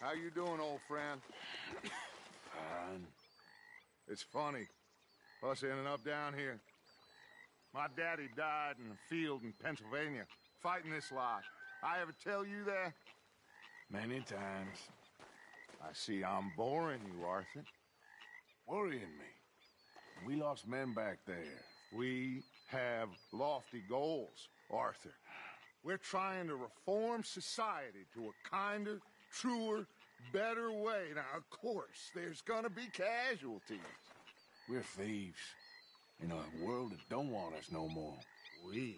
How you doing, old friend? Fine. It's funny, us ending up down here. My daddy died in a field in Pennsylvania, fighting this lot. I ever tell you that? Many times. I see I'm boring you, Arthur. Worrying me. We lost men back there. We have lofty goals, Arthur. We're trying to reform society to a kinder, truer, better way. Now, of course, there's gonna be casualties. We're thieves. In a world that don't want us no more. We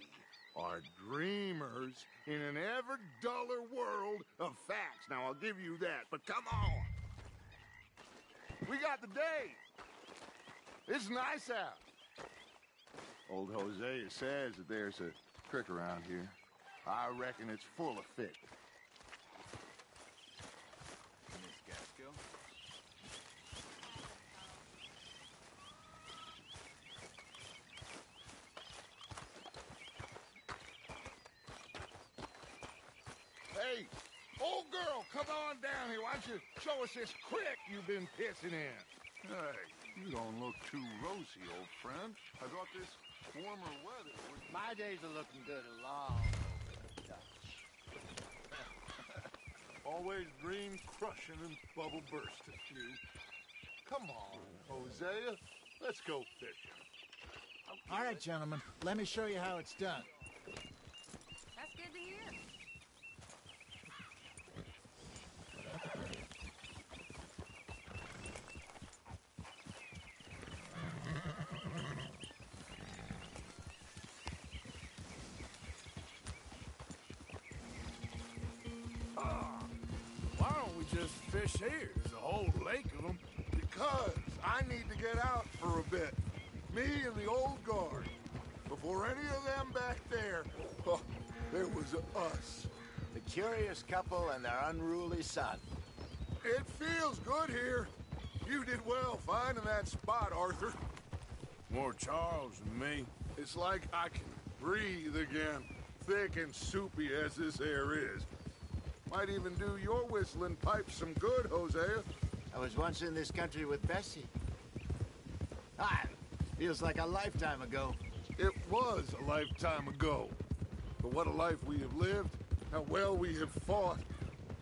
are dreamers in an ever duller world of facts. Now, I'll give you that, but come on. We got the day. It's nice out. Old Hosea says that there's a creek around here. I reckon it's full of fish. Miss Gaskill? Hey, old girl, come on down here. Why don't you show us this creek you've been pissing in? Hey, you don't look too rosy, old friend. I thought this warmer weather would... My days are looking good along. Always dream crushing and bubble bursting, you. Come on, Hosea. Let's go fishing. All right, gentlemen. Let me show you how it's done. That's good to hear. Why don't we just fish here? There's a whole lake of them. Because I need to get out for a bit. Me and the old guard. Before any of them back there, oh, there was us. The curious couple and their unruly son. It feels good here. You did well finding that spot, Arthur. More Charles than me. It's like I can breathe again, thick and soupy as this air is. Might even do your whistling pipes some good, Hosea. I was once in this country with Bessie. Feels like a lifetime ago. It was a lifetime ago. But what a life we have lived, how well we have fought,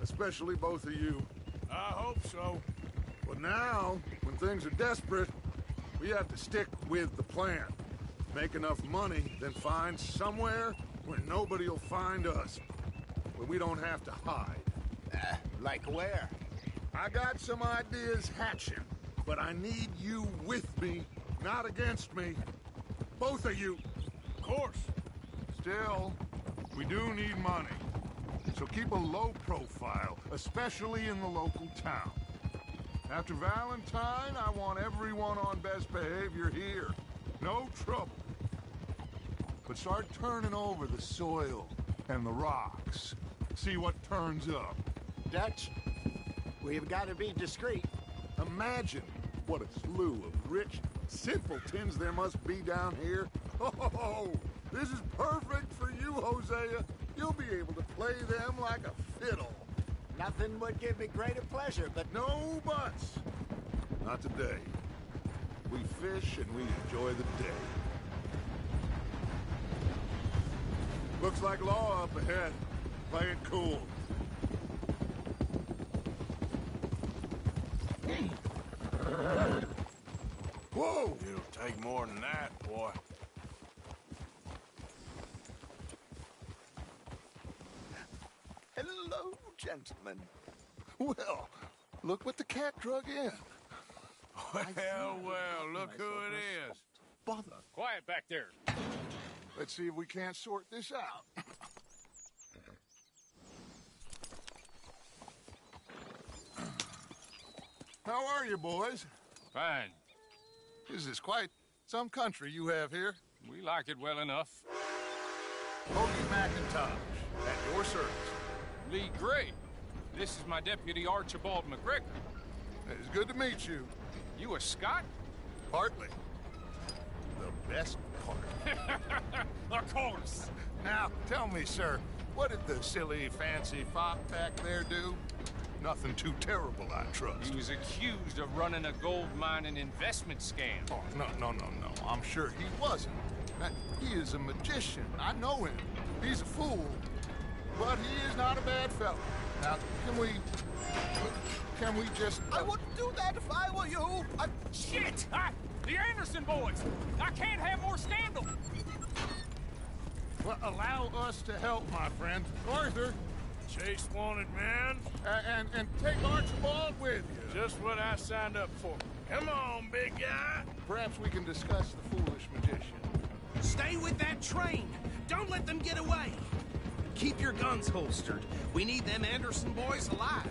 especially both of you. I hope so. But now, when things are desperate, we have to stick with the plan. Make enough money, then find somewhere where nobody will find us. Where we don't have to hide. Like where? I got some ideas hatching, but I need you with me, not against me. Both of you. Of course. Still, we do need money. So keep a low profile, especially in the local town. After Valentine, I want everyone on best behavior here. No trouble. But start turning over the soil and the rocks. See what turns up. Dutch, we've got to be discreet. Imagine what a slew of rich simpletons there must be down here. Oh, this is perfect for you, Hosea. You'll be able to play them like a fiddle. Nothing would give me greater pleasure, but No buts. Not today. We fish and we enjoy the day. Looks like law up ahead. Play it cool. Whoa! It'll take more than that, boy. hello, gentlemen. Well, look what the cat drug in. Well, look who it is. Bother. Quiet back there. Let's see if we can't sort this out. How are you, boys? Fine. This is quite some country you have here. We like it well enough. Hoagie McIntosh, at your service. Lee Gray. This is my deputy Archibald McGregor. It's good to meet you. You a Scot? Partly. The best part. Of course. Now, tell me, sir, what did the silly, fancy fop back there do? Nothing too terrible, I trust. He was accused of running a gold mining investment scam. Oh, no. I'm sure he wasn't. He is a magician. I know him. He's a fool, but he is not a bad fellow. Now, can we just... I wouldn't do that if I were you. Shit! The Anderson boys! I can't have more scandal! Well, allow us to help, my friend. Arthur, Chase wanted man. and take Archibald with you. Just what I signed up for. Come on, big guy. Perhaps we can discuss the foolish magician. Stay with that train. Don't let them get away. Keep your guns holstered. We need them Anderson boys alive.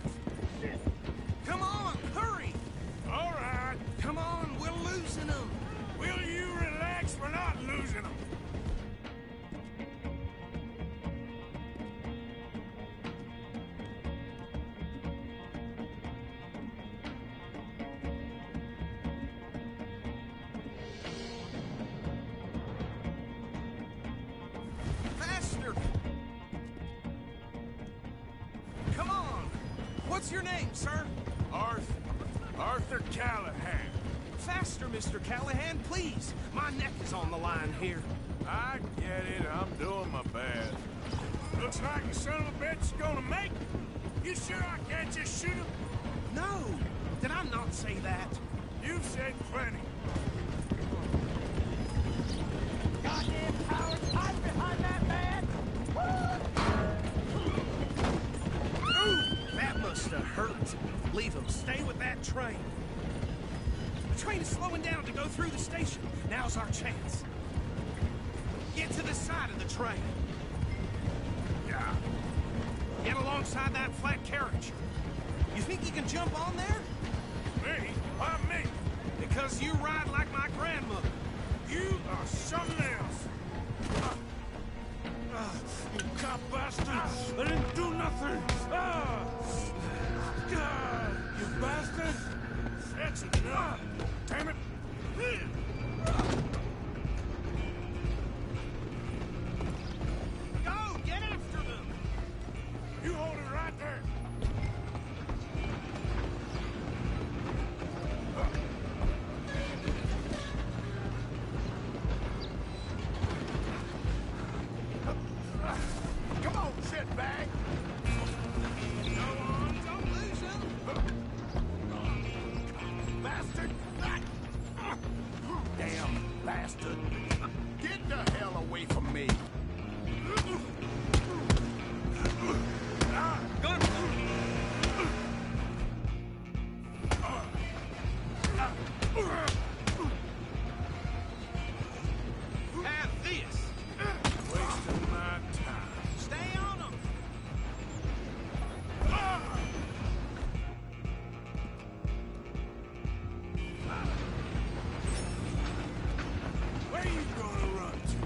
Come on, hurry. All right. Come on, we're losing them. Will you relax? We're not losing them. Faster. Come on. What's your name, sir? Arthur Callahan. Faster, Mr. Callahan, please. My neck is on the line here. I get it. I'm doing my best. Looks like the son of a bitch's gonna make it. You sure I can't just shoot him? No. Did I not say that? You've said plenty. Goddamn cowards, hide behind that man! Ooh, that must have hurt. Leave them. Stay with that train. The train is slowing down to go through the station. Now's our chance. Get to the side of the train. Yeah. Get alongside that flat carriage. You think you can jump on there? Me? Why me? Because you ride like my grandmother. You are something else. You cop bastard! I didn't do nothing! God, you bastard! That's enough! Damn it! Go! Get after them! You hold it right there! Come on, shitbag! Go on, don't lose them! Bastard! Damn bastard! Get the hell away from me! Have this! Wasting my time. Stay on them! Where you gonna run to?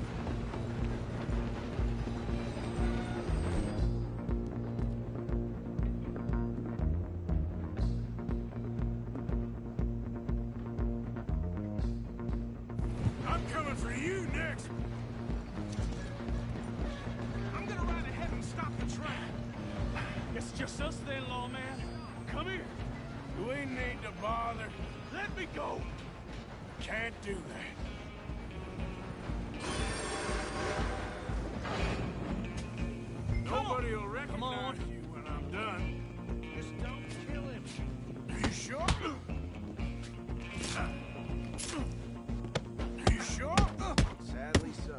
I'm coming for you next. I'm gonna ride ahead and stop the train. It's just us then, lawman. Come here. We need to bother. Let me go. Can't do that. Nobody will recognize you when I'm done. Just don't kill him. Are you sure? Are you sure? Sadly so.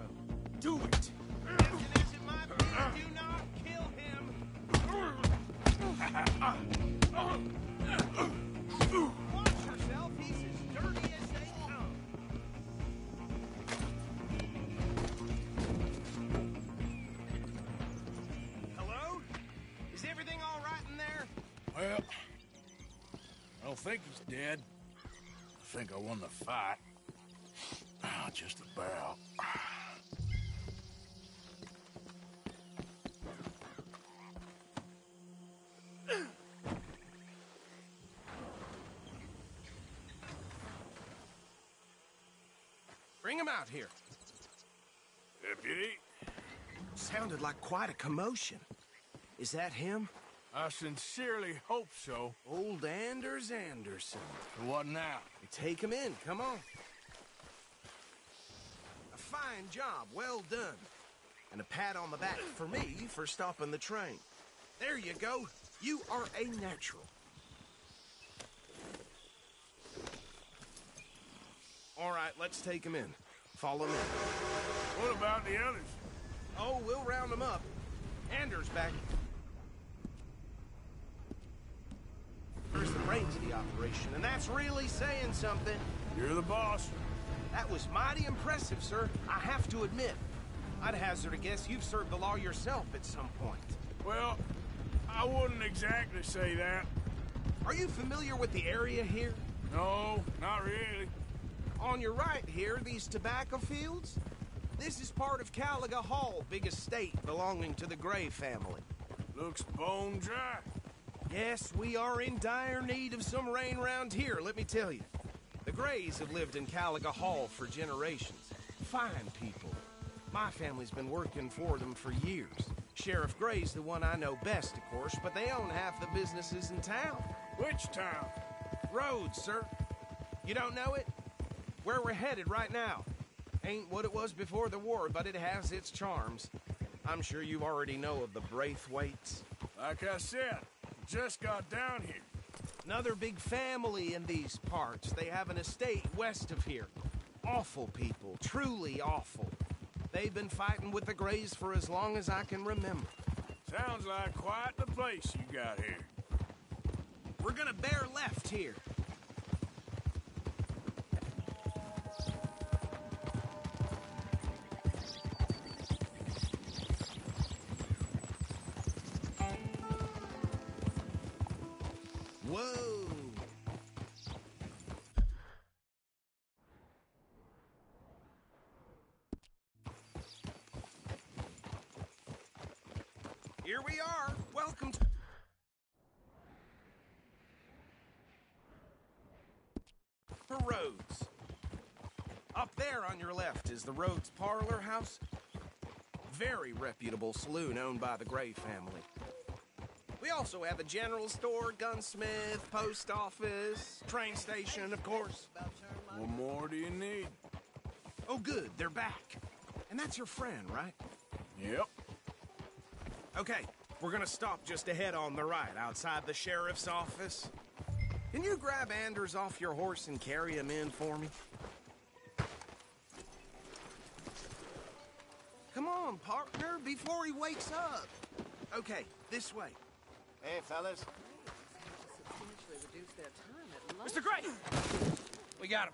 Do it. As it might be, do not kill him. Watch yourself, he's as dirty as they come. Hello? Is everything all right in there? Well, I don't think he's dead. I think I won the fight. Just about. Bring him out here. Deputy? Sounded like quite a commotion. Is that him? I sincerely hope so. Old Anders Anderson. What now? Take him in, come on. A fine job, well done. And a pat on the back for me for stopping the train. There you go. You are a natural. All right, let's take him in. Follow me. What about the others? Oh, we'll round them up. Anders back. There's the brains of the operation, and that's really saying something. You're the boss. That was mighty impressive, sir. I have to admit. I'd hazard a guess you've served the law yourself at some point. Well, I wouldn't exactly say that. Are you familiar with the area here? No, not really. On your right here, these tobacco fields? This is part of Caliga Hall, big estate belonging to the Gray family. Looks bone dry. Yes, we are in dire need of some rain round here, let me tell you. The Grays have lived in Caliga Hall for generations. Fine people. My family's been working for them for years. Sheriff Gray's the one I know best, of course, but they own half the businesses in town. Which town? Rhodes, sir. You don't know it? Where we're headed right now. Ain't what it was before the war, but it has its charms. I'm sure you already know of the Braithwaites. Like I said, just got down here. Another big family in these parts. They have an estate west of here. Awful people, truly awful. They've been fighting with the Grays for as long as I can remember. Sounds like quite the place you got here. We're gonna bear left here. Whoa! Here we are. Welcome to Rhodes. Up there on your left is the Rhodes Parlor House. Very reputable saloon owned by the Gray family. We also have a general store, gunsmith, post office, train station, of course. What more do you need? Oh, good, they're back. And that's your friend, right? Yep. Okay, we're gonna stop just ahead on the right, outside the sheriff's office. Can you grab Anders off your horse and carry him in for me? Come on, partner, before he wakes up. Okay, this way. Hey, fellas. Mr. Gray! We got him.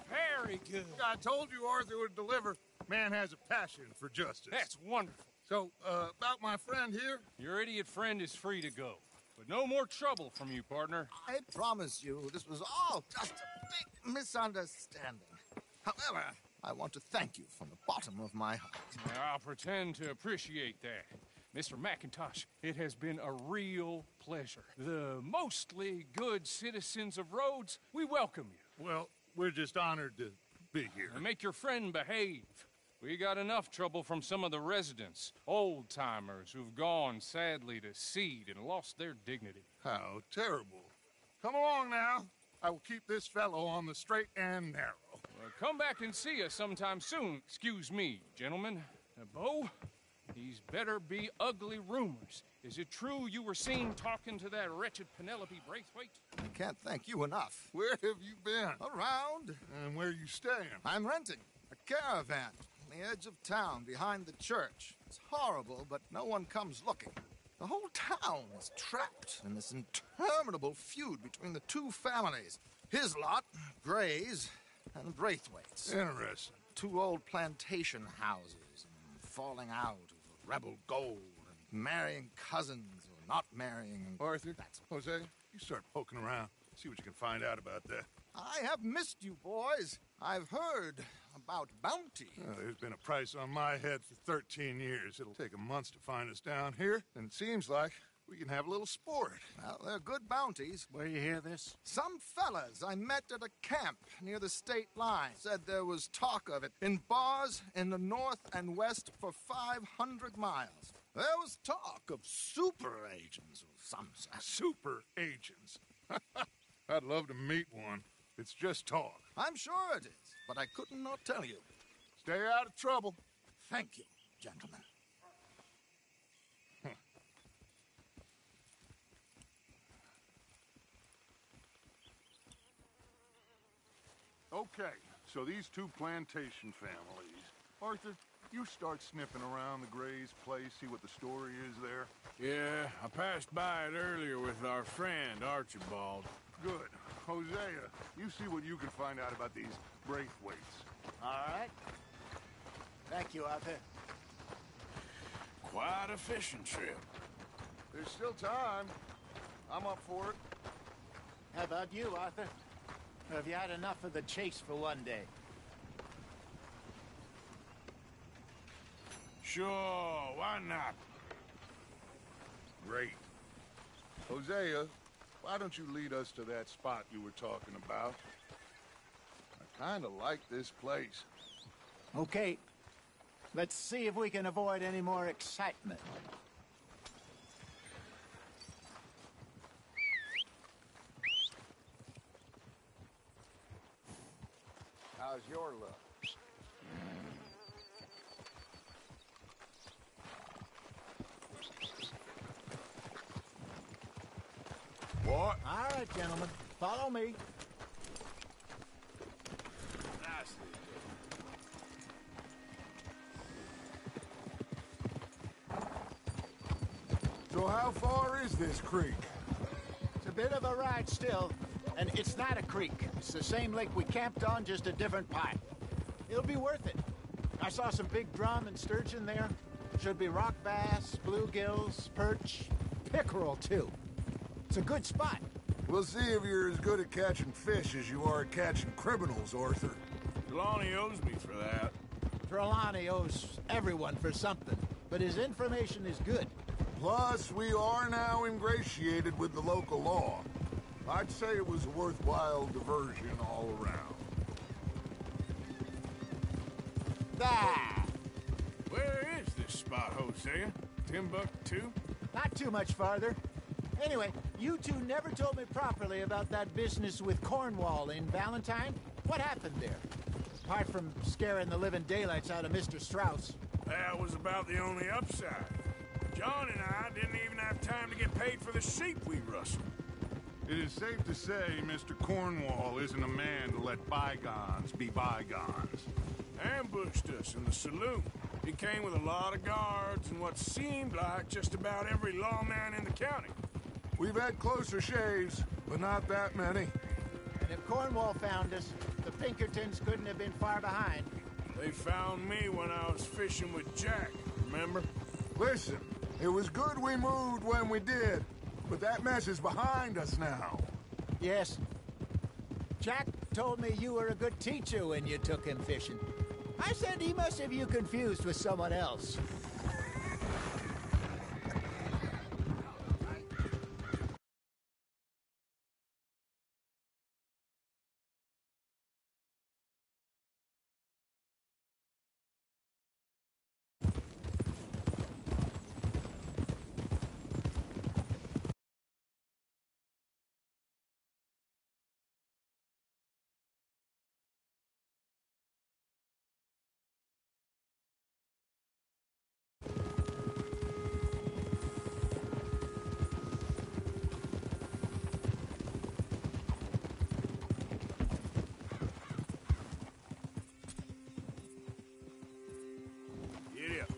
Very good. I told you Arthur would deliver. Man has a passion for justice. That's wonderful. So, about my friend here? Your idiot friend is free to go. But no more trouble from you, partner. I promise you, this was all just a big misunderstanding. However, I want to thank you from the bottom of my heart. I'll pretend to appreciate that. Mr. McIntosh, it has been a real pleasure. The mostly good citizens of Rhodes, we welcome you. Well, we're just honored to be here. And make your friend behave. We got enough trouble from some of the residents, old-timers who've gone, sadly, to seed and lost their dignity. How terrible. Come along now. I will keep this fellow on the straight and narrow. Come back and see us sometime soon. Excuse me, gentlemen. Bo, these better be ugly rumors. Is it true you were seen talking to that wretched Penelope Braithwaite? I can't thank you enough. Where have you been? Around, And where you staying? I'm renting a caravan on the edge of town behind the church. It's horrible, but no one comes looking. The whole town is trapped in this interminable feud between the two families. His lot, Gray's, and Braithwaite's. Interesting. Two old plantation houses, and falling out over rebel gold, and marrying cousins or not marrying. And Arthur, Jose, you start poking around. See what you can find out about that. I have missed you, boys. I've heard about bounty. There's been a price on my head for 13 years. It'll take a month to find us down here, and it seems like We can have a little sport. Well, they're good bounties. Where you hear this? Some fellas I met at a camp near the state line said there was talk of it in bars in the north and west for 500 miles. There was talk of super agents or some such. Super agents. I'd love to meet one. It's just talk. I'm sure it is, but I couldn't not tell you. Stay out of trouble. Thank you, gentlemen. Okay, so these two plantation families. Arthur, you start sniffing around the Gray's place, see what the story is there. Yeah, I passed by it earlier with our friend, Archibald. Good. Hosea, you see what you can find out about these Braithwaites. All right. Thank you, Arthur. Quite a fishing trip. There's still time. I'm up for it. How about you, Arthur? Or have you had enough of the chase for one day? Sure, why not? Great. Hosea, why don't you lead us to that spot you were talking about? I kind of like this place. Okay. Let's see if we can avoid any more excitement. How's your luck? What? All right, gentlemen. Follow me. So how far is this creek? It's a bit of a ride still, and it's not a creek. It's the same lake we camped on, just a different part. It'll be worth it. I saw some big drum and sturgeon there. Should be rock bass, bluegills, perch, pickerel, too. It's a good spot. We'll see if you're as good at catching fish as you are at catching criminals, Arthur. Trelawney owes me for that. Trelawney owes everyone for something, but his information is good. Plus, we are now ingratiated with the local law. I'd say it was a worthwhile diversion all around. There! Where is this spot, Hosea? Timbuktu? Not too much farther. Anyway, you two never told me properly about that business with Cornwall in Valentine. What happened there? Apart from scaring the living daylights out of Mr. Strauss. That was about the only upside. John and I didn't even have time to get paid for the sheep we rustled. It is safe to say Mr. Cornwall isn't a man to let bygones be bygones. Ambushed us in the saloon. He came with a lot of guards and what seemed like just about every lawman in the county. We've had closer shaves, but not that many. And if Cornwall found us, the Pinkertons couldn't have been far behind. They found me when I was fishing with Jack, remember? Listen, it was good we moved when we did, but that mess is behind us now. Yes. Jack told me you were a good teacher when you took him fishing. I said he must have you confused with someone else. Giddy up.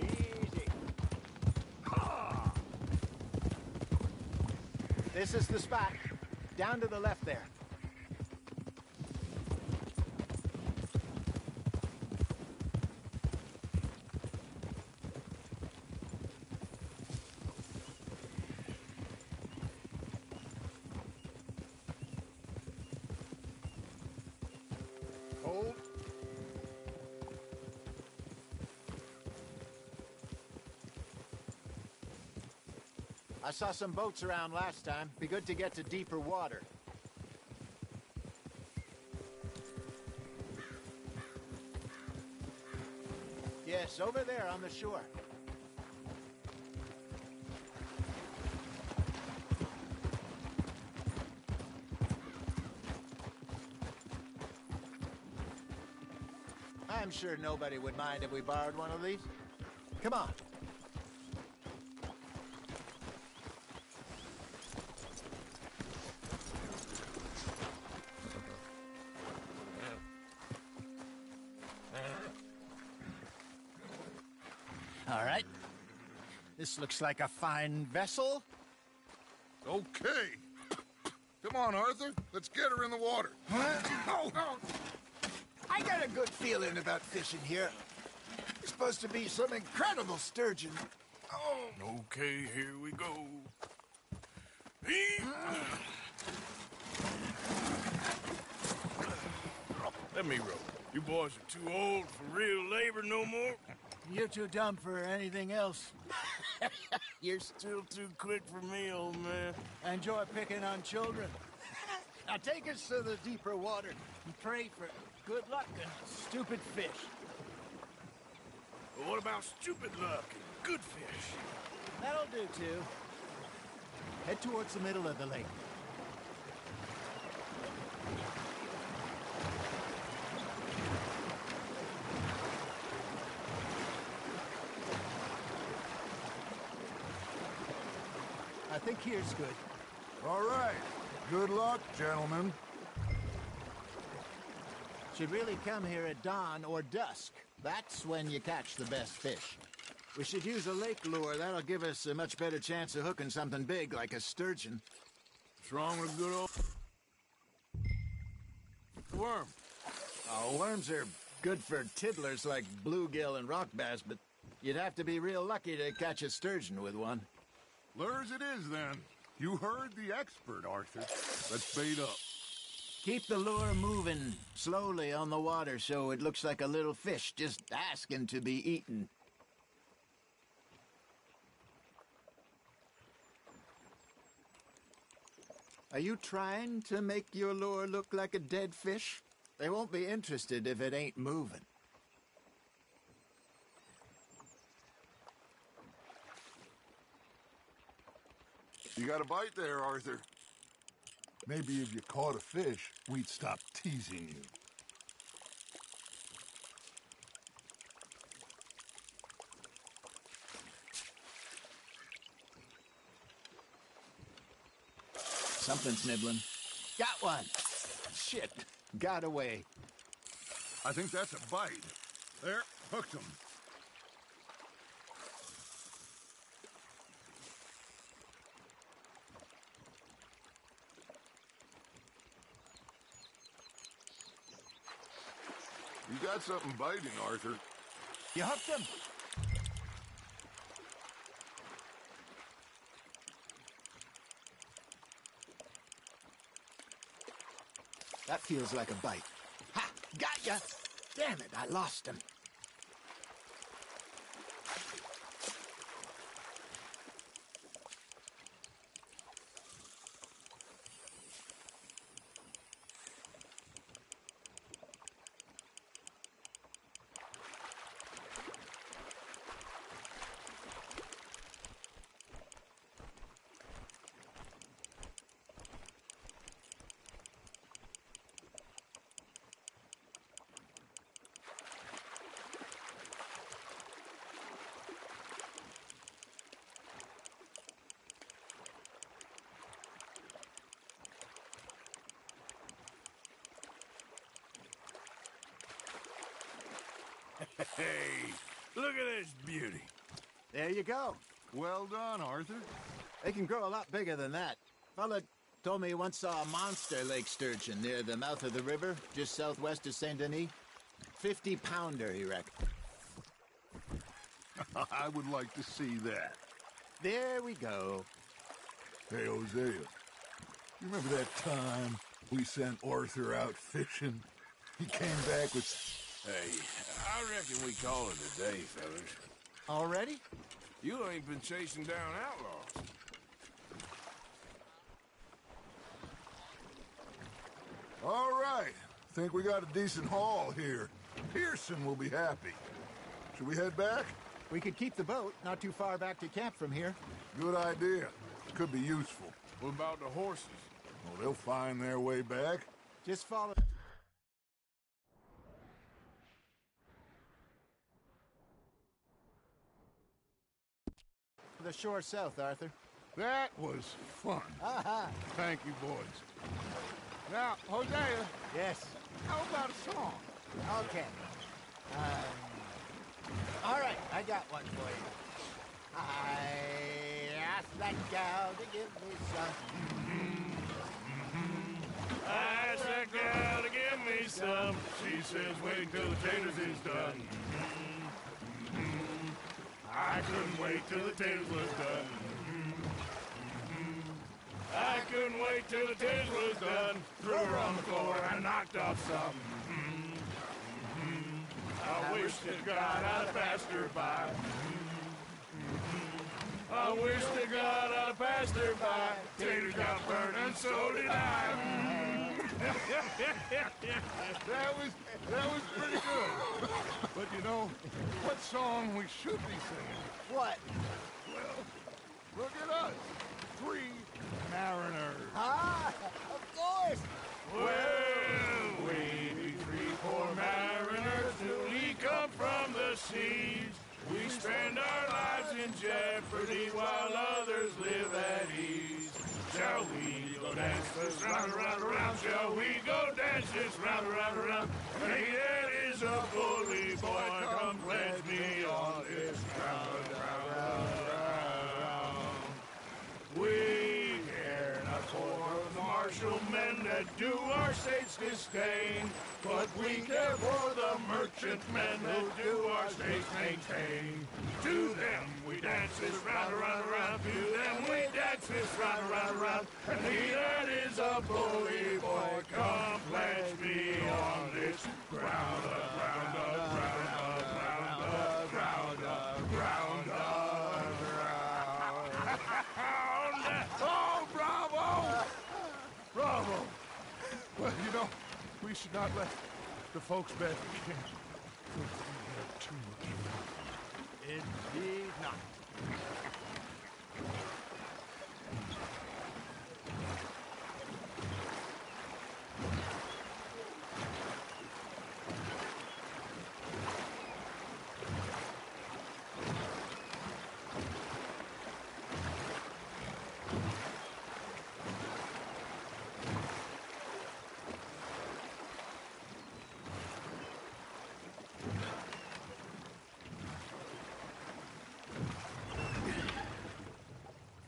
Easy. This is the spot. Down to the left there. I saw some boats around last time. Be good to get to deeper water. Yes, over there on the shore. I'm sure nobody would mind if we borrowed one of these. Come on. All right. This looks like a fine vessel. Okay. Come on, Arthur. Let's get her in the water. Oh, I got a good feeling about fishing here. It's supposed to be some incredible sturgeon. Oh. Okay, here we go. Let me row. You boys are too old for real labor no more. You're too dumb for anything else. You're still too quick for me, old man. I enjoy picking on children. Now take us to the deeper water and pray for good luck and stupid fish. But what about stupid luck and good fish? That'll do, too. Head towards the middle of the lake. I think here's good. All right. Good luck, gentlemen. Should really come here at dawn or dusk. That's when you catch the best fish. We should use a lake lure. That'll give us a much better chance of hooking something big like a sturgeon. What's wrong with a good old worm? Oh, worms are good for tiddlers like bluegill and rock bass, but you'd have to be real lucky to catch a sturgeon with one. Lures it is, then. You heard the expert, Arthur. Let's bait up. Keep the lure moving slowly on the water so it looks like a little fish just asking to be eaten. Are you trying to make your lure look like a dead fish? They won't be interested if it ain't moving. You got a bite there, Arthur. Maybe if you caught a fish, we'd stop teasing you. Something's nibbling. Got one. Shit. Got away. I think that's a bite. There, hooked him. You got something biting, Arthur. You hooked him. That feels like a bite. Ha! Got ya! Damn it, I lost him. Hey, look at this beauty. There you go. Well done, Arthur. They can grow a lot bigger than that. Fella told me he once saw a monster lake sturgeon near the mouth of the river, just southwest of Saint Denis. 50-pounder, he reckoned. I would like to see that. There we go. Hey, Hosea, you remember that time we sent Arthur out fishing? He came back with... Hey, I reckon we call it a day, fellas. Already? You ain't been chasing down outlaws. think we got a decent haul here. Pearson will be happy. Should we head back? We could keep the boat not too far back to camp from here. Good idea. Could be useful. What about the horses? Well, they'll find their way back. Just follow... the shore south, Arthur. That was fun. Thank you, boys. Now, Hosea, Yes. how about a song? Okay. All right, I got one for you. I asked that gal to give me some. I asked that gal to give me some. She says, wait till the taters is done. I couldn't wait till the taters was done. I couldn't wait till the taters was done. Threw her on the floor and knocked off some. I wish that God I'd passed her by. I wish to God I'd passed her by. Taters got burned and so did I. That was pretty good. But you know, what song we should be singing? What? Well, look at us. 3 mariners. Ah, of course. Well, we be 3 poor mariners newly come from the seas. We spend our lives in jeopardy while others live at ease. Shall we go dance this round, around, around? Shall we go dance this round, around, around? Hey, that is a bully boy. Come pledge me on this round, round, round, round. We care not for the martial men that do our state's disdain, but we care for the merchant men that do our state's maintain. To them we dance this round, around, around. To them we dance this round, around, around. And he that is a bully boy, come pledge me on this ground up, ground up, ground up, ground up, ground up, ground up, ground up. Oh, bravo! Bravo! Well, you know, we should not let the folks back at camp get too much. Indeed not.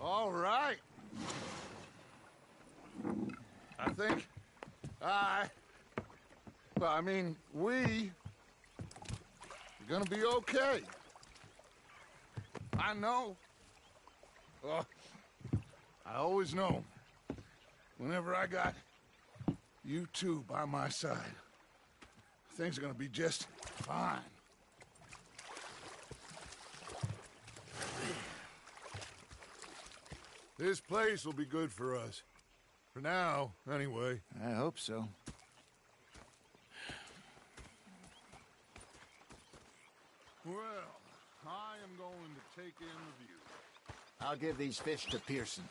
All right. I think we are gonna be okay. I know. Oh, I always know. Whenever I got you two by my side, things are gonna be just fine. This place will be good for us. For now, anyway. I hope so. Well, I am going to take in the view. I'll give these fish to Pearson.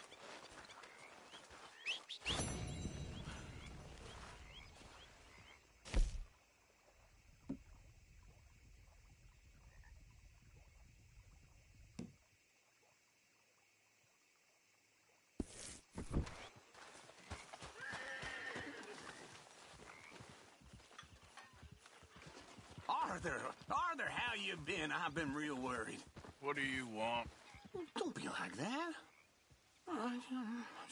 Arthur, how you been? I've been real worried. What do you want? Don't be like that. All right,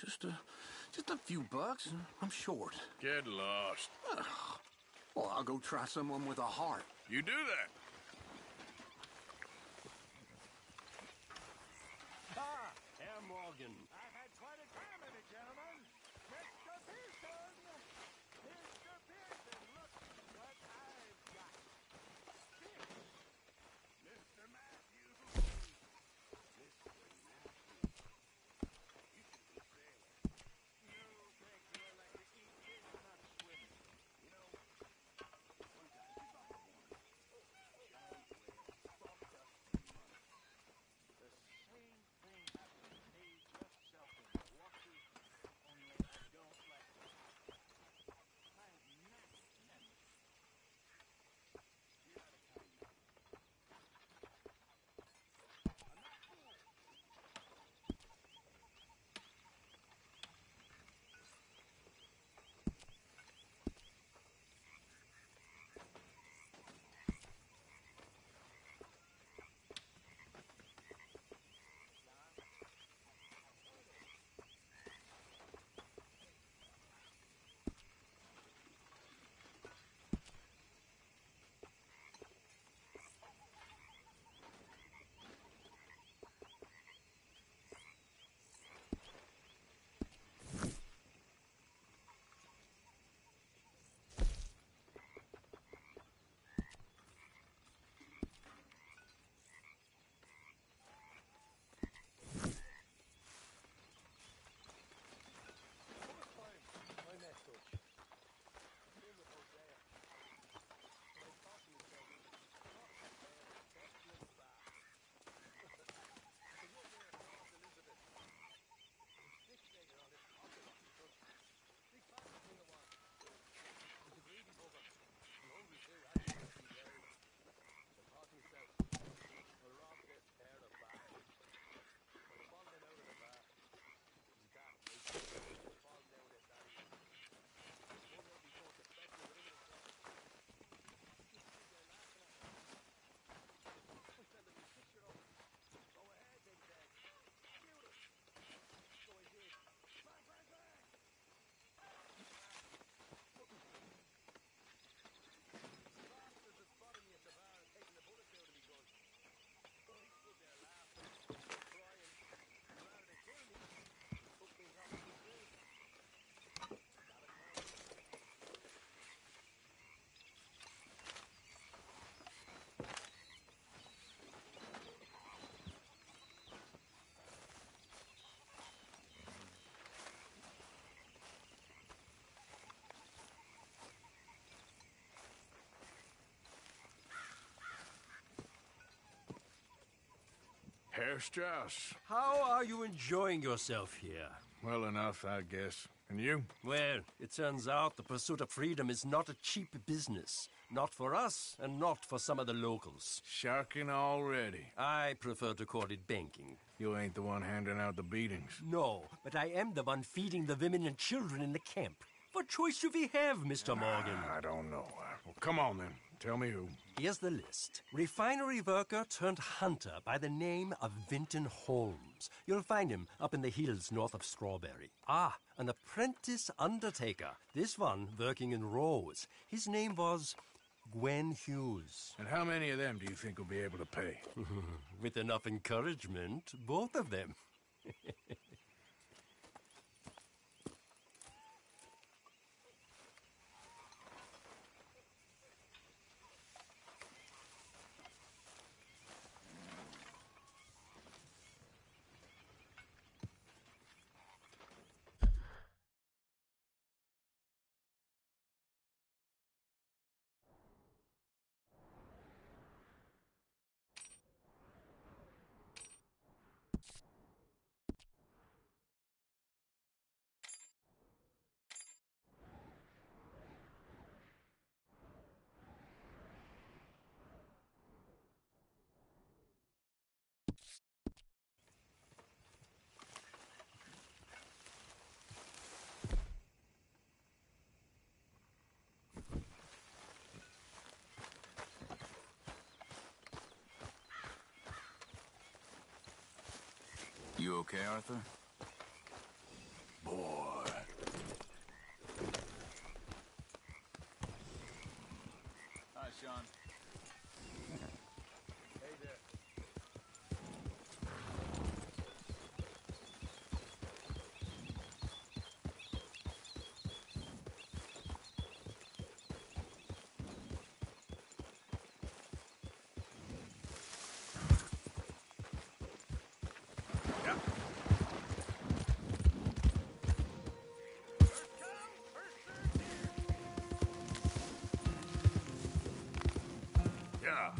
just a few bucks. I'm short. Get lost. Well, I'll go try someone with a heart. You do that. Herr Morgan. I've had quite a time of it, gentlemen. Mr. Pearson! Mr. Pearson, look what I've got. Mr. Matthews. Mr. Matthews. You should be sailing. No, thank you. I like to eat fish, not swim. You know, Herr Strauss. How are you enjoying yourself here? Well enough, I guess. And you? Well, it turns out the pursuit of freedom is not a cheap business. Not for us, and not for some of the locals. Sharking already. I prefer to call it banking. You ain't the one handing out the beatings. No, but I am the one feeding the women and children in the camp. What choice do we have, Mr. Morgan? I don't know. Well, come on then. Tell me who. Here's the list. Refinery worker turned hunter by the name of Vinton Holmes. You'll find him up in the hills north of Strawberry. Ah, an apprentice undertaker. This one working in Rose. His name was Gwen Hughes. And how many of them do you think will be able to pay? With enough encouragement, both of them. You okay, Arthur? Boy. Hi, Sean. Yeah.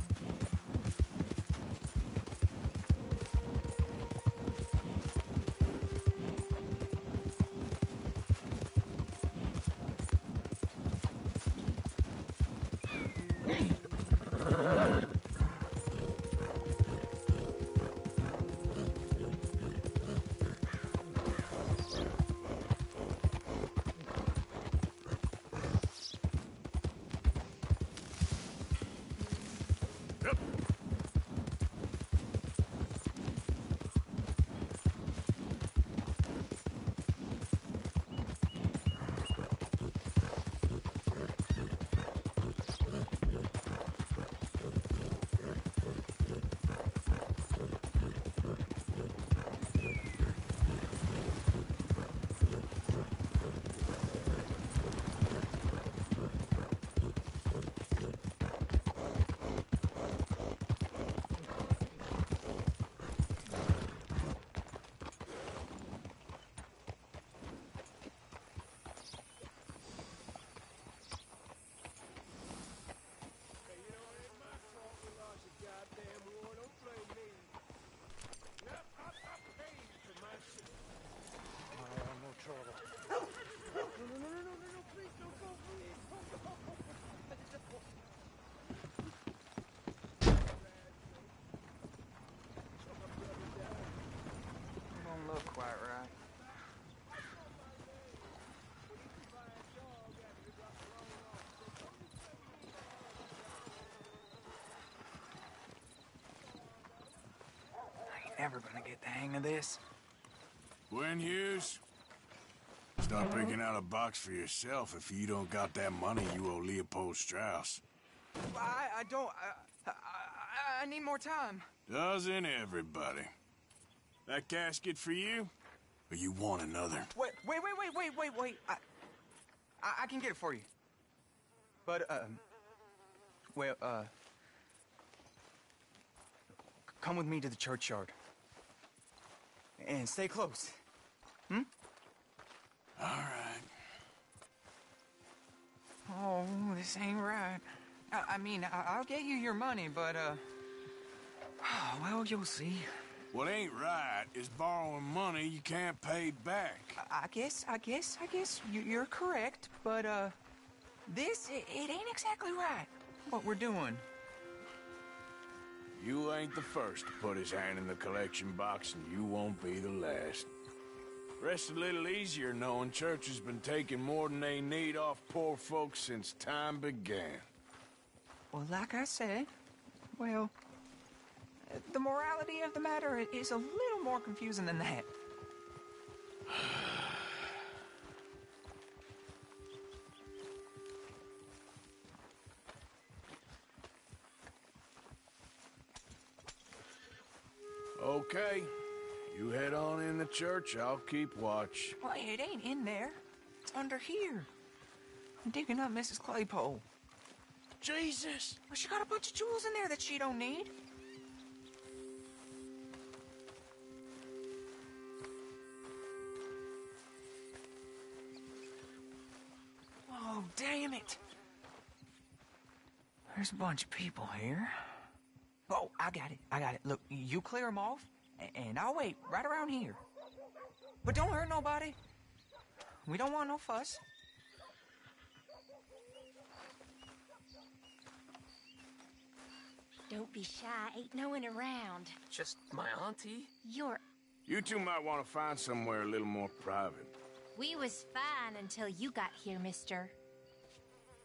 Don't look quite right. I ain't never gonna get the hang of this. Gwen Hughes? Start picking out a box for yourself if you don't got that money you owe Leopold Strauss. I don't. I need more time. Doesn't everybody? That casket for you? Or you want another? Wait. I can get it for you. But, come with me to the churchyard. And stay close. Hmm? All right. Oh, this ain't right. I mean, I'll get you your money, but, well, you'll see. What ain't right is borrowing money you can't pay back. I guess you're correct, but, this, it ain't exactly right, what we're doing. You ain't the first to put his hand in the collection box, and you won't be the last. Rest a little easier knowing church has been taking more than they need off poor folks since time began. Well, like I said, well, the morality of the matter is a little more confusing than that. Okay. You head on in the church, I'll keep watch. Well, it ain't in there. It's under here. I'm digging up Mrs. Claypole. Jesus! Well, she got a bunch of jewels in there that she don't need. Oh, damn it. There's a bunch of people here. Oh, I got it. Look, you clear them off, and I'll wait right around here. But don't hurt nobody. We don't want no fuss. Don't be shy. Ain't no one around. Just my auntie? You two might want to find somewhere a little more private. We was fine until you got here, mister.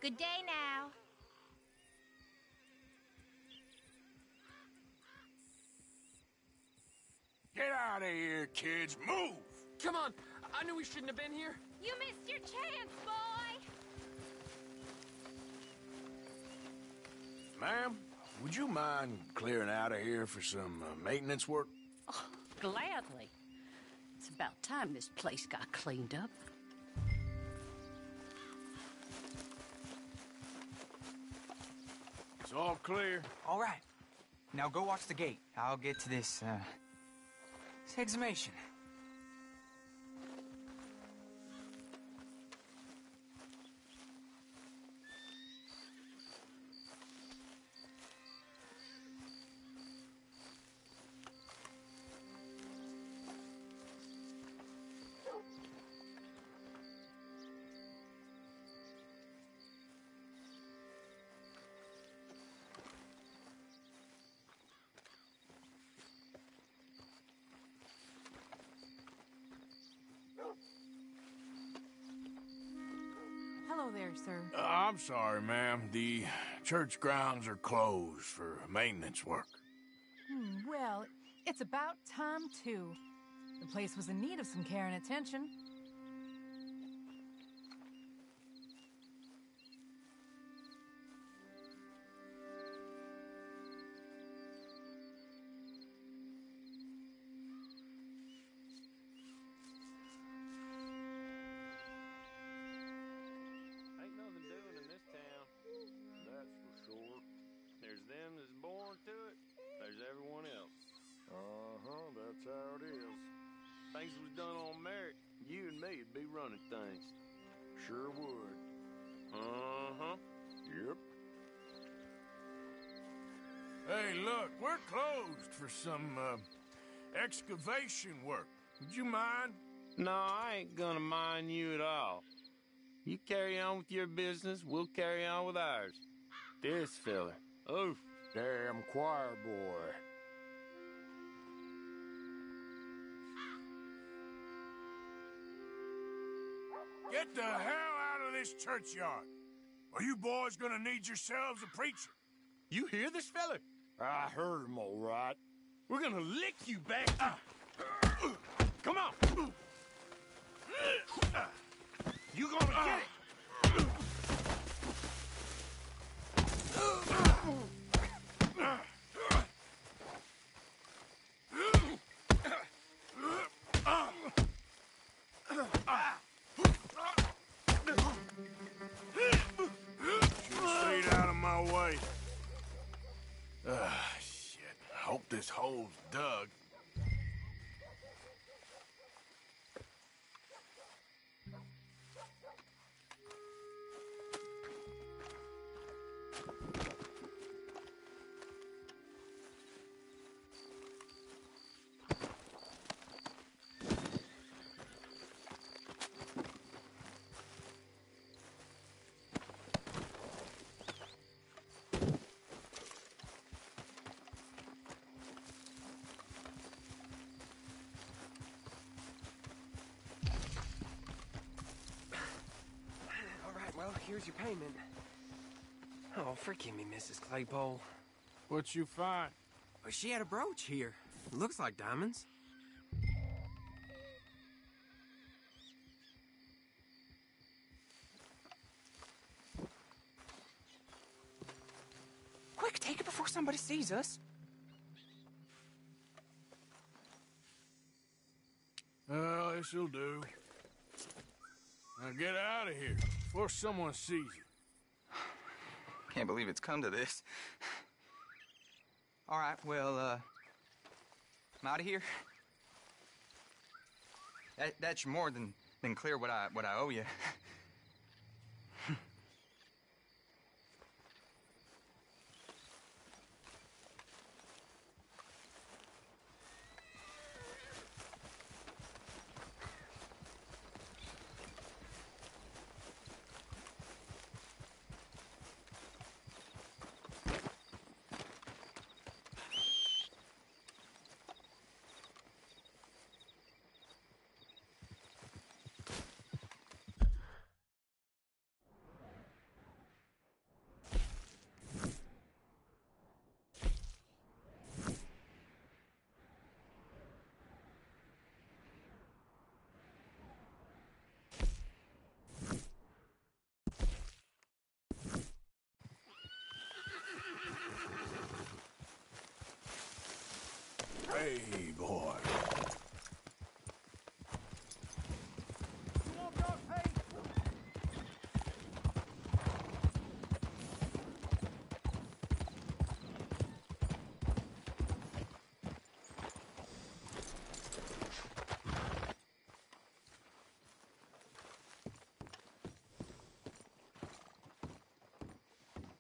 Good day now. Get out of here, kids. Move! Come on. I knew we shouldn't have been here. You missed your chance, boy. Ma'am, would you mind clearing out of here for some maintenance work? Oh, gladly. It's about time this place got cleaned up. It's all clear. All right. Now go watch the gate. I'll get to this exhumation. Hello there, sir. I'm sorry, ma'am. The church grounds are closed for maintenance work. Well, it's about time, too. The place was in need of some care and attention. Ain't nothing doing in this town, that's for sure. There's them that's born to it, there's everyone else. That's how it is. Things was done on merit, you and me'd be running things. Sure would. Yep. Hey, look, we're closed for some excavation work. Would you mind? No, I ain't gonna mind you at all. You carry on with your business, we'll carry on with ours. This fella, oof. Damn choir boy. Get the hell out of this churchyard. Are you boys gonna need yourselves a preacher? You hear this fella? I heard him all right. We're gonna lick you back. Come on. You gonna get it. Stayed out of my way. Shit. Hope this hole's dug. here's your payment. Oh, forgive me, Mrs. Claypole. What you find? Well, she had a brooch here. Looks like diamonds. Quick, take it before somebody sees us. Well, this'll do. Now get out of here before someone sees you. Can't believe it's come to this. All right, well, I'm out of here. That's more than clear what I owe you. Hey, boy.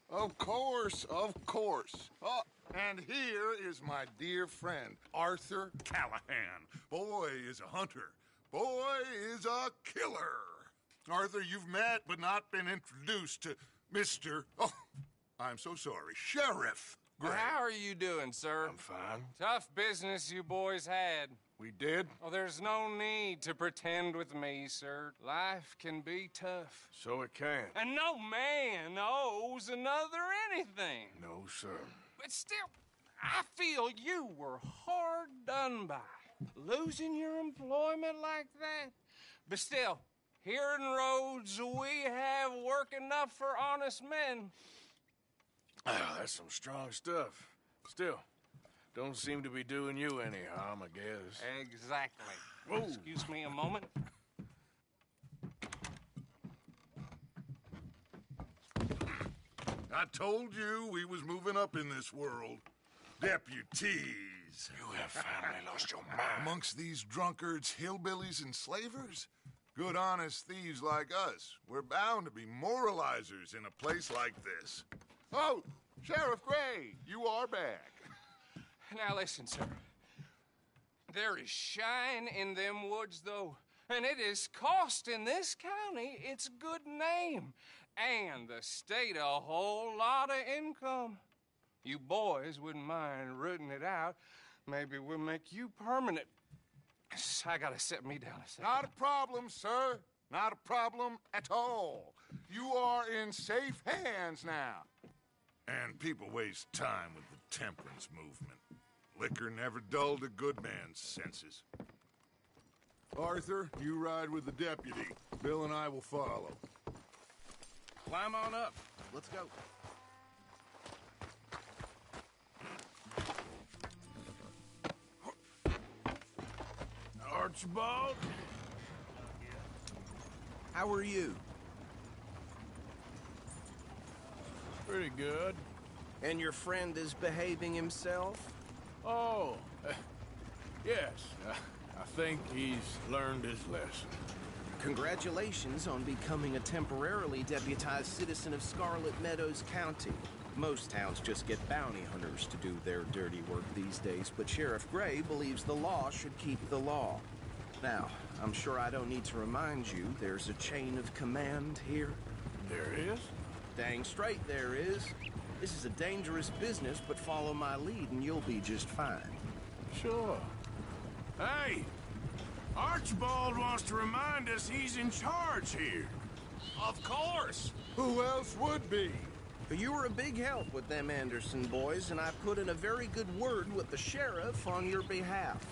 Of course, of course. Oh, and here is my dear friend, Arthur Callahan. Boy is a hunter. Boy is a killer. Arthur, you've met but not been introduced to Mr. Oh, I'm so sorry, Sheriff Gray. How are you doing, sir? I'm fine. Tough business you boys had. We did? Oh, there's no need to pretend with me, sir. Life can be tough. So it can. And no man owes another anything. No, sir. But still, I feel you were hard done by. Losing your employment like that. But still, here in Rhodes, we have work enough for honest men. Ah, that's some strong stuff. Still, don't seem to be doing you any harm, I guess. Exactly. Whoa. Excuse me a moment. I told you we was moving up in this world. Deputies. You have finally lost your mind. Amongst these drunkards, hillbillies, and slavers? Good, honest thieves like us. We're bound to be moralizers in a place like this. Oh, Sheriff Gray, you are back. Now listen, sir. There is shine in them woods, though, and it is costing this county its good name and the state a whole lot of income. You boys wouldn't mind rooting it out. Maybe we'll make you permanent. I gotta set me down a second. Not a problem, sir. Not a problem at all. You are in safe hands now. And people waste time with the temperance movement. Liquor never dulled a good man's senses. Arthur, you ride with the deputy. Bill and I will follow. Climb on up. Let's go. Archibald? How are you? Pretty good. And your friend is behaving himself? Oh, yes. I think he's learned his lesson. Congratulations on becoming a temporarily deputized citizen of Scarlet Meadows County. Most towns just get bounty hunters to do their dirty work these days, but Sheriff Gray believes the law should keep the law. Now, I'm sure I don't need to remind you there's a chain of command here. There is? Dang straight there is. This is a dangerous business, but follow my lead and you'll be just fine. Sure. Hey! Archibald wants to remind us he's in charge here. Of course! Who else would be? You were a big help with them Anderson boys, and I put in a very good word with the sheriff on your behalf.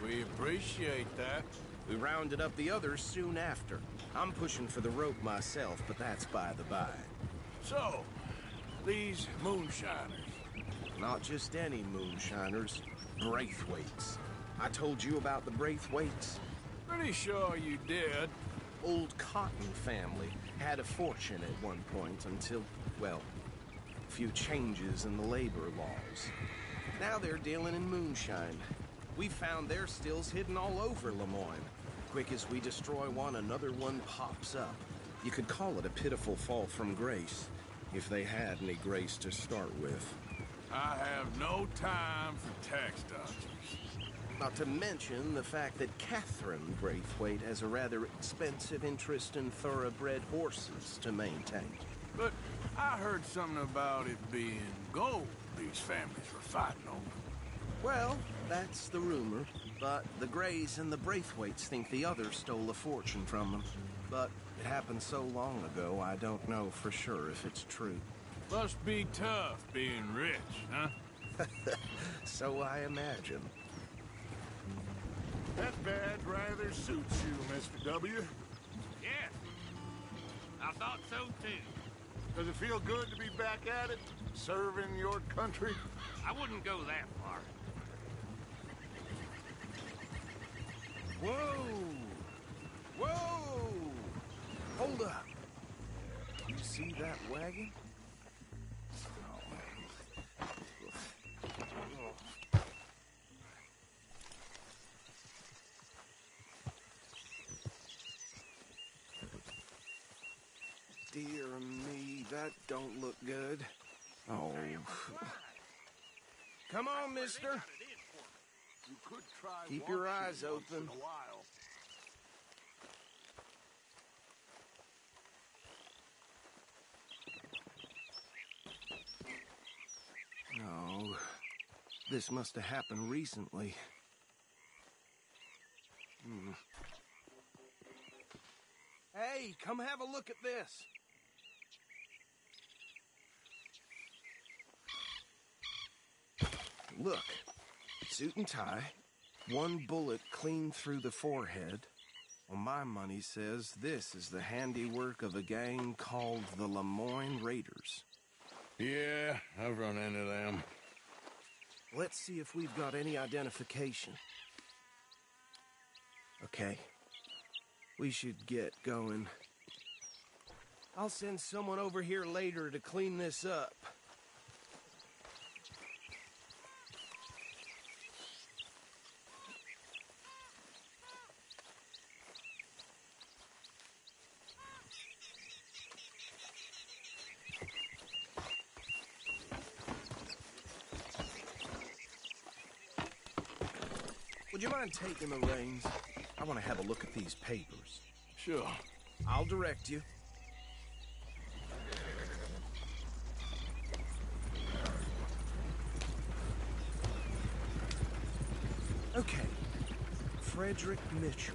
We appreciate that. We rounded up the others soon after. I'm pushing for the rope myself, but that's by the by. So, these moonshiners. Not just any moonshiners, Braithwaites. I told you about the Braithwaites? Pretty sure you did. Old Cotton family had a fortune at one point until, well, a few changes in the labor laws. Now they're dealing in moonshine. We found their stills hidden all over Lemoyne. Quick as we destroy one, another one pops up. You could call it a pitiful fall from grace, if they had any grace to start with. I have no time for tax dodgers. Not to mention the fact that Catherine Braithwaite has a rather expensive interest in thoroughbred horses to maintain. But I heard something about it being gold these families were fighting over. Well, that's the rumor. But the Greys and the Braithwaites think the others stole a fortune from them. But it happened so long ago, I don't know for sure if it's true. Must be tough being rich, huh? So I imagine. That badge rather suits you, Mr. W. Yes. I thought so, too. Does it feel good to be back at it, serving your country? I wouldn't go that far. Whoa! Whoa! Hold up. You see that wagon? Dear me, that don't look good. Oh. Come on, mister. You could try Keep your watching eyes once open. in a while. Oh, this must have happened recently. Hey, come have a look at this. Look, suit and tie, one bullet clean through the forehead. Well, my money says this is the handiwork of a gang called the Lemoyne Raiders. Yeah, I've run into them. Let's see if we've got any identification. Okay. We should get going. I'll send someone over here later to clean this up. Would you mind taking the reins? I want to have a look at these papers. Sure. I'll direct you. Okay. Frederick Mitchell,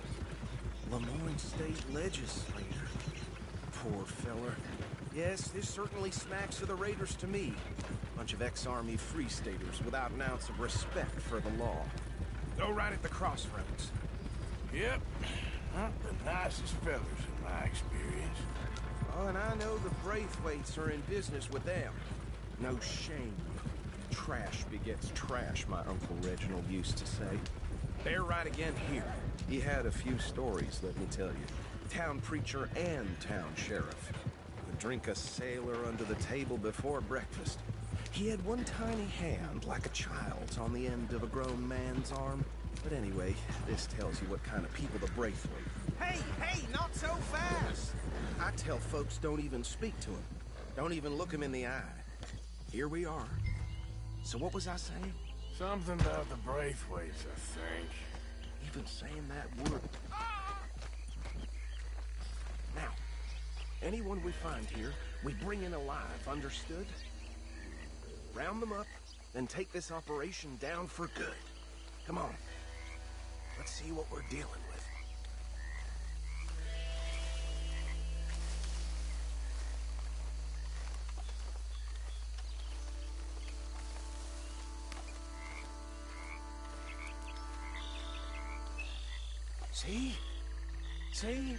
Lemoyne State Legislator. Poor feller. Yes, this certainly smacks of the Raiders to me. Bunch of ex-Army Free Staters without an ounce of respect for the law. Go right at the crossroads. Yep. Not the nicest fellas in my experience. Oh, and I know the Braithwaites are in business with them. No shame. Trash begets trash, my Uncle Reginald used to say. They're right again here. He had a few stories, let me tell you. Town preacher and town sheriff. Would drink a sailor under the table before breakfast. He had one tiny hand, like a child's, on the end of a grown man's arm. But anyway, this tells you what kind of people the Braithwaite. Hey, not so fast! I tell folks don't even speak to him. Don't even look him in the eye. Here we are. So what was I saying? Something about the Braithwaites, I think. Even saying that word. Now, anyone we find here, we bring in alive, understood? Round them up, then take this operation down for good. Come on. Let's see what we're dealing with. See? See?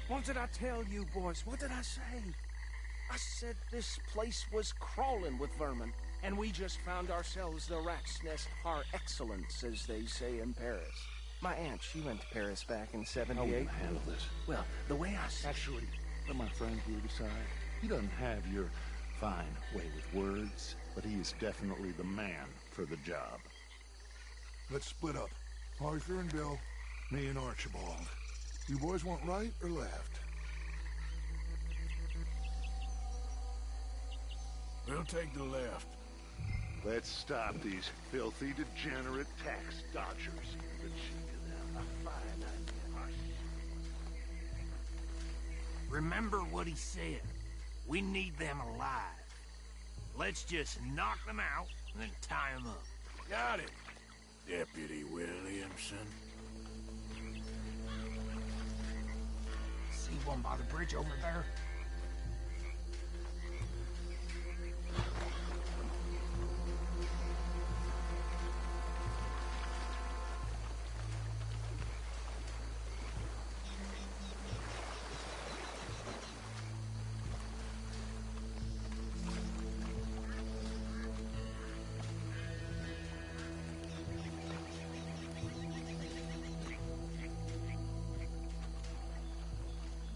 What did I tell you, boys? What did I say? I said this place was crawling with vermin, and we just found ourselves the rat's nest par excellence, as they say in Paris. My aunt, she went to Paris back in '78. How are we gonna handle this? Well, the way I see... Actually, let my friend here decide. He doesn't have your fine way with words, but he is definitely the man for the job. Let's split up. Arthur and Bill, me and Archibald. You boys want right or left? We'll take the left. Let's stop these filthy, degenerate tax dodgers. The cheek of them, a fine idea. Remember what he said. We need them alive. Let's just knock them out and then tie them up. Got it, Deputy Williamson. See one by the bridge over there?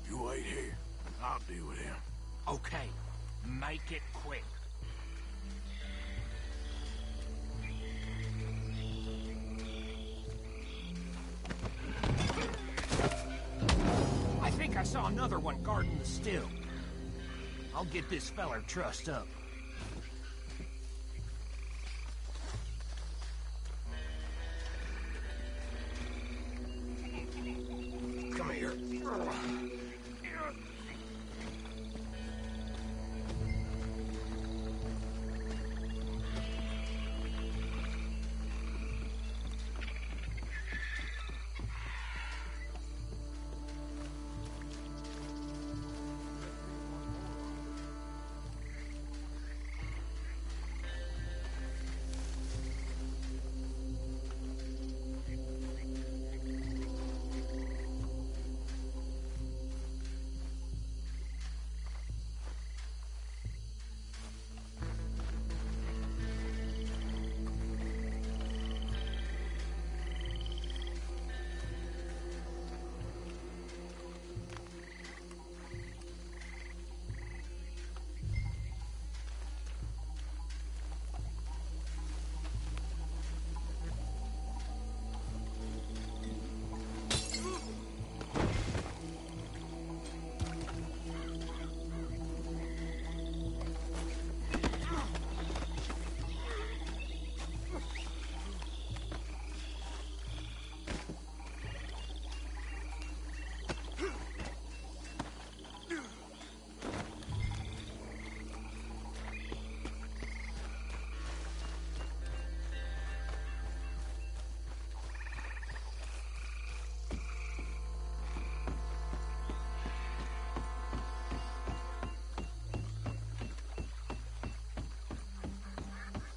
You wait here. I'll deal with him. Okay, make it quick. I think I saw another one guarding the still. I'll get this feller trussed up. Come here.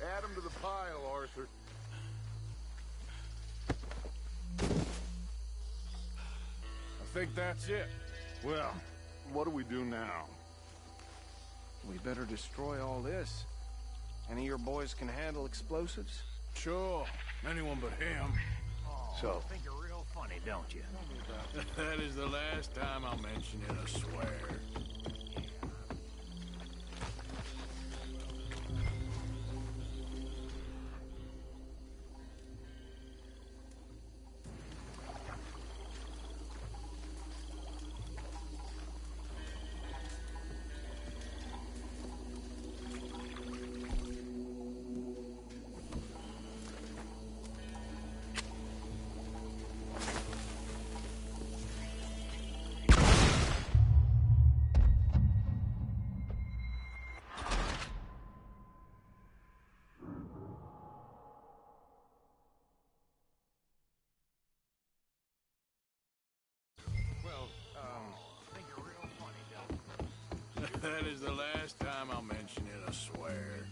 Add them to the pile, Arthur. I think that's it. Well, what do we do now? We better destroy all this. Any of your boys can handle explosives? Sure. Anyone but him. Oh, So- you think you're real funny, don't you? That is the last time I'll mention it, I swear. That is the last time I'll mention it, I swear.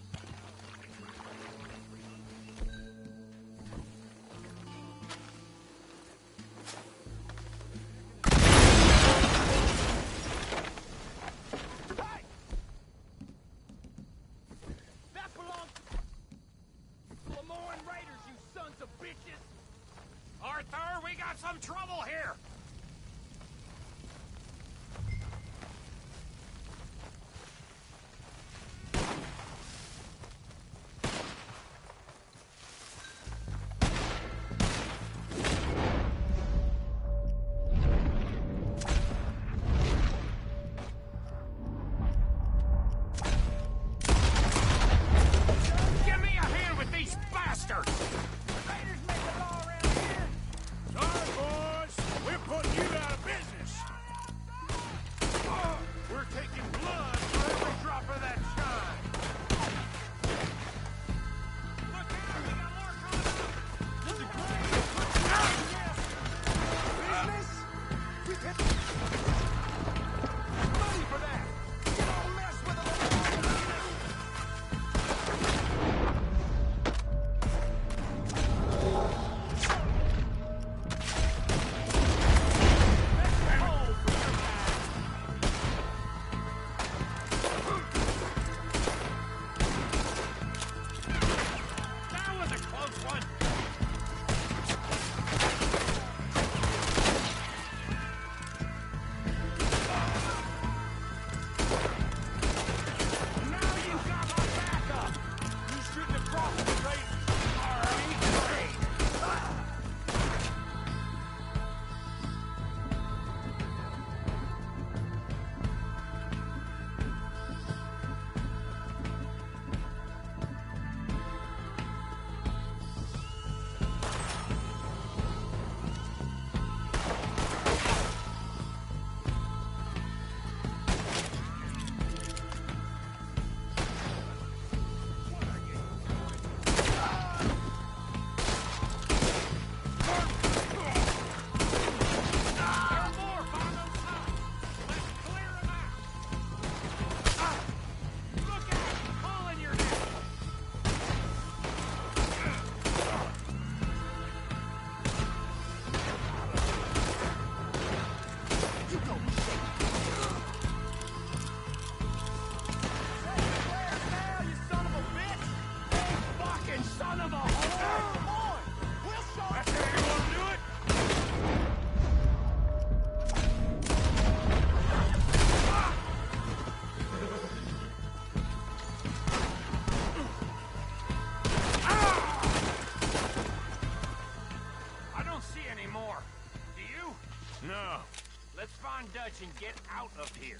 Dutch and get out of here.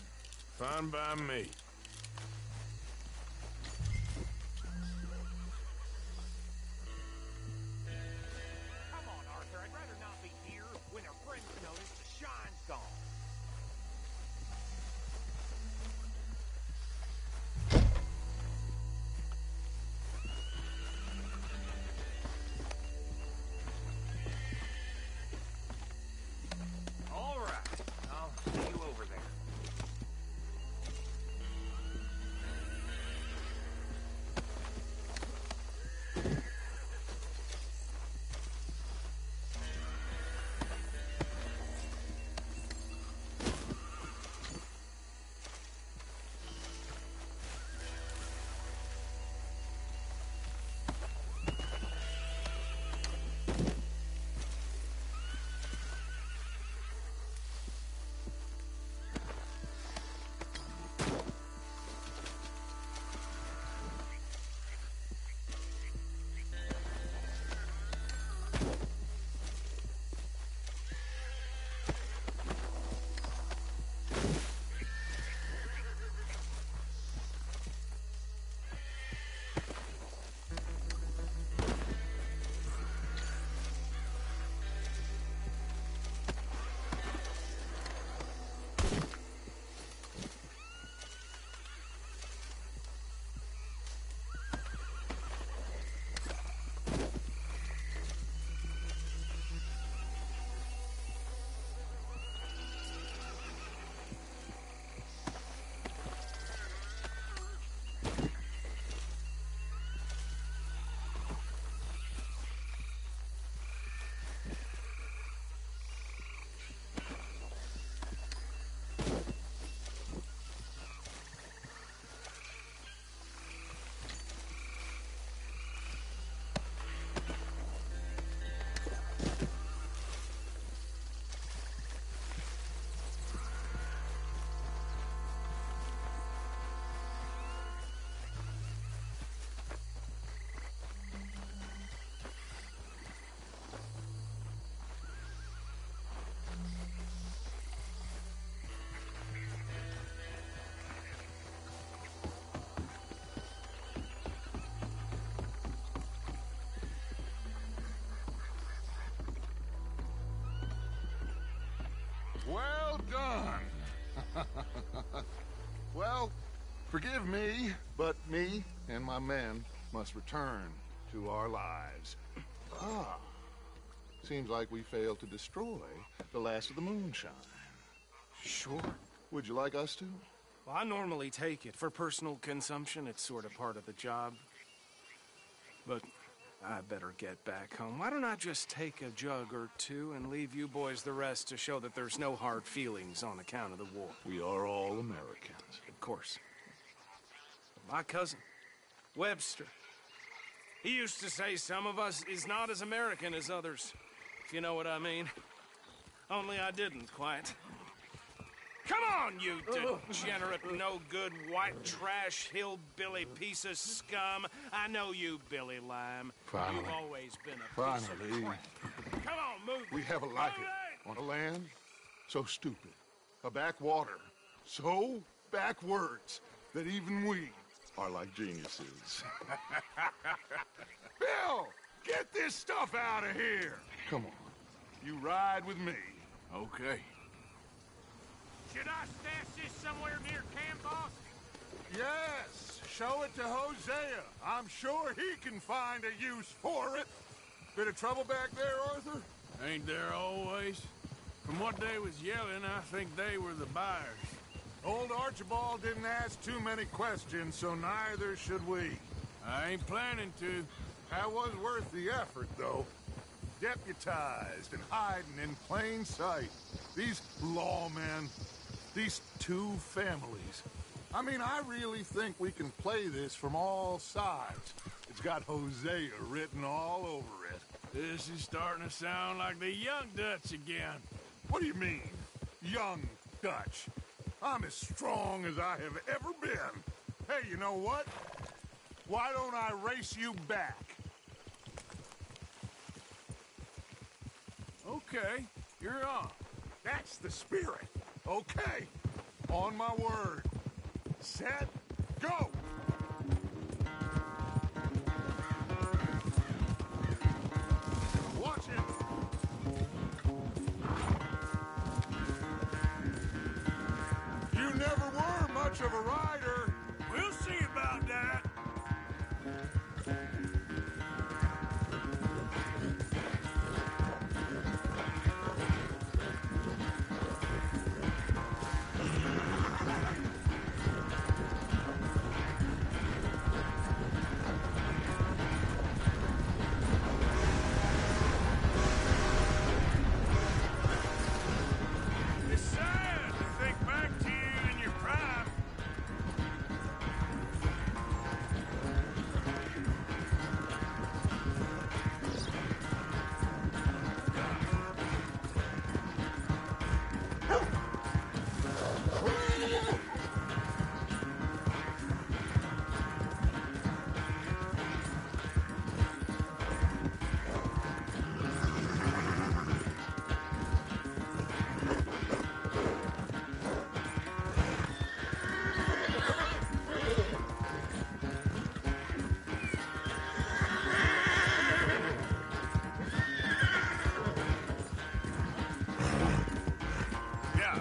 Fine by me. Come on, Arthur. I'd rather not be here when their friends notice the shine's gone. All right. I'll see you over there. Well done. Well, forgive me, but me and my men must return to our lives. Ah, seems like we failed to destroy the last of the moonshine. Sure. Would you like us to? Well, I normally take it. For personal consumption, it's sort of part of the job. But I better get back home. Why don't I just take a jug or two and leave you boys the rest to show that there's no hard feelings on account of the war? We are all Americans. Of course. My cousin, Webster, he used to say some of us is not as American as others, if you know what I mean. Only I didn't quite. Come on, you degenerate, no-good, white trash, hillbilly piece of scum. I know you, Billy Lime. Finally. You've always been a piece of crap. Come on, move. We have a like it. On a land so stupid. A backwater so backwards that even we are like geniuses. Bill, get this stuff out of here. Come on. You ride with me. Okay. Should I stash this somewhere near camp, boss? Yes, show it to Hosea. I'm sure he can find a use for it. Bit of trouble back there, Arthur? Ain't there always? From what they was yelling, I think they were the buyers. Old Archibald didn't ask too many questions, so neither should we. I ain't planning to. That was worth the effort, though. Deputized and hiding in plain sight. These lawmen, these two families. I mean, I really think we can play this from all sides. It's got Hosea written all over it. This is starting to sound like the Young Dutch again. What do you mean, Young Dutch? I'm as strong as I have ever been. Hey, you know what? Why don't I race you back? Okay, you're on. That's the spirit. Okay. On my word. Set, go! Watch it! You never were much of a rider. We'll see about that. It's sad to think back to you in your prime. Yeah.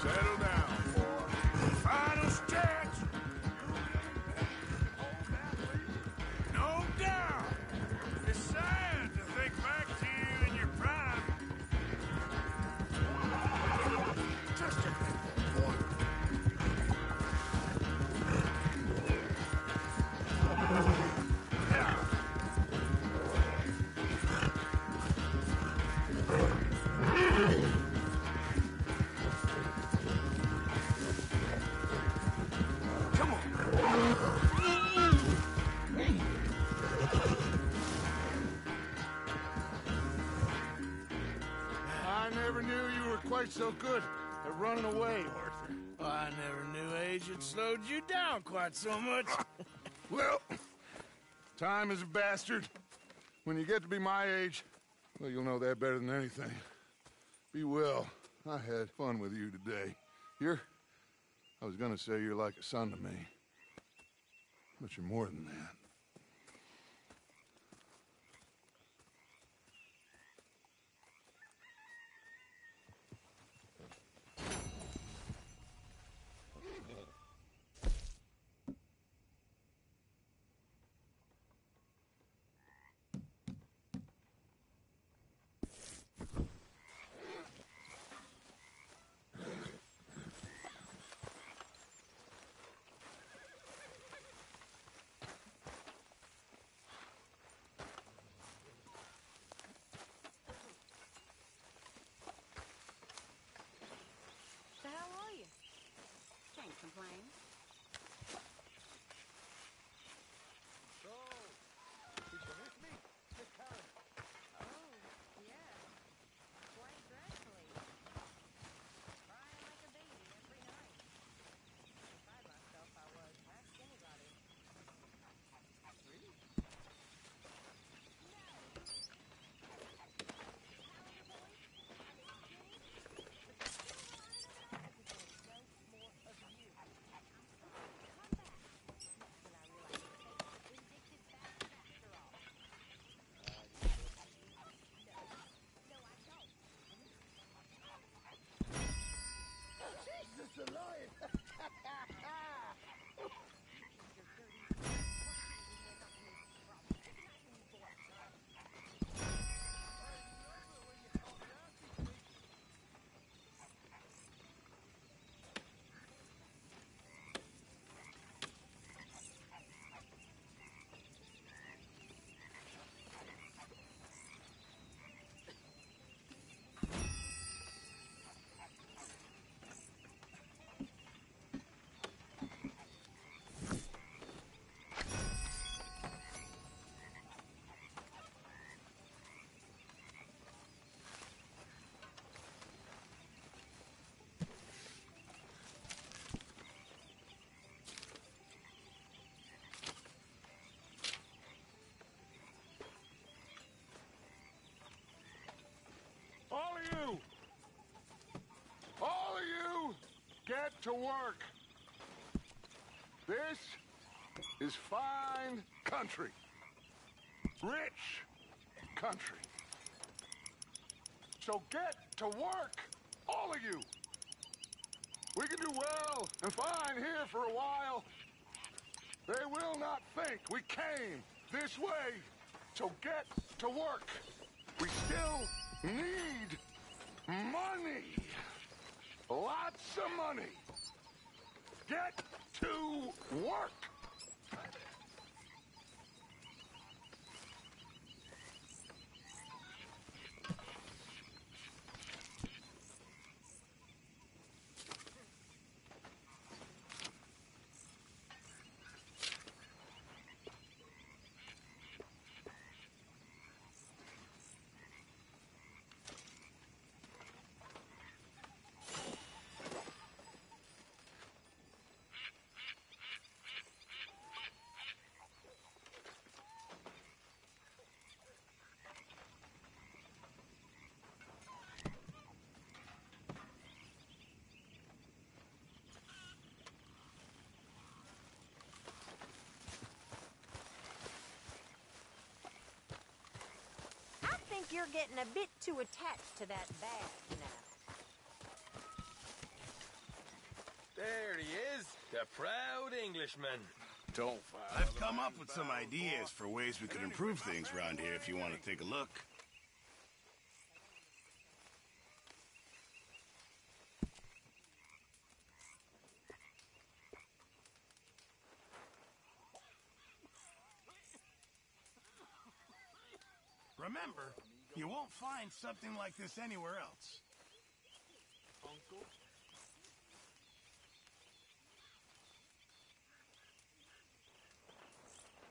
Settle down, boy. Final stretch. No doubt. It's sad to think back to you in your prime. Just a minute, boy. Yeah. Come on. I never knew you were quite so good at running away, Arthur. I never knew age had slowed you down quite so much. Well, time is a bastard. When you get to be my age, well, you'll know that better than anything. Be well. I had fun with you today. I was gonna say you're like a son to me. But you're more than that. So how are you? Can't complain. So, did you miss me, Miss Karen? Oh, yeah. Quite dreadfully. Crying like a baby every night. Beside myself, I was. Ask anybody. Really? to work. This is fine country. Rich country. So get to work, all of you. We can do well and fine here for a while. They will not think we came this way. So get to work. We still need money. Lots of money. Get to work. I think you're getting a bit too attached to that bag now. There he is, the proud Englishman. Don't fire. I've come up with some ideas for ways we could improve things around here if you want to take a look. Remember, you won't find something like this anywhere else. Uncle?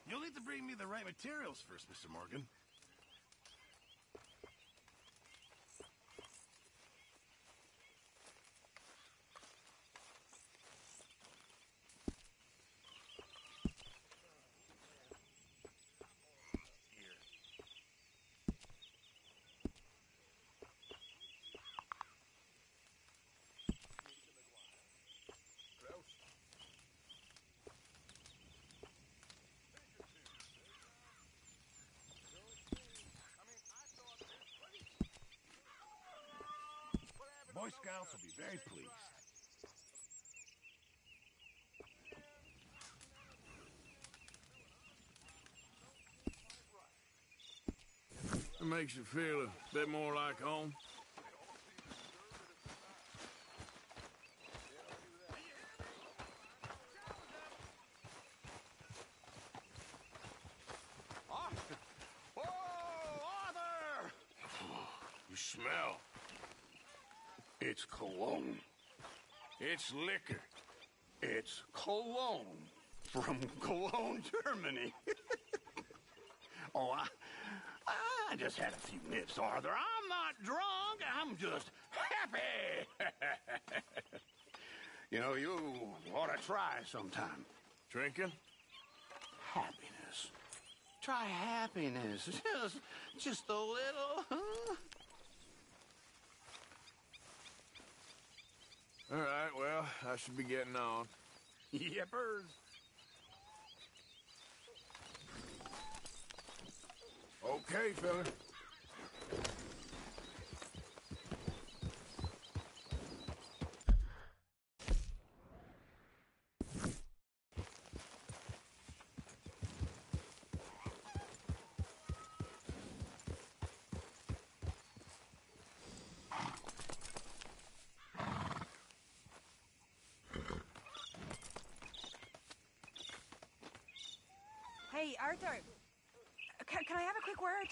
You'll need to bring me the right materials first, Mr. Morgan. Boy Scouts will be very pleased. It makes you feel a bit more like home. Oh, Arthur! You smell. It's cologne. It's liquor. It's cologne from Cologne, Germany. Oh, I just had a few nips, Arthur. I'm not drunk. I'm just happy. You know, you ought to try sometime. Drinking? Happiness. Try happiness. Just a little, huh? All right, well, I should be getting on. Yippers. Okay, fella. Hey, Arthur. Can I have a quick word?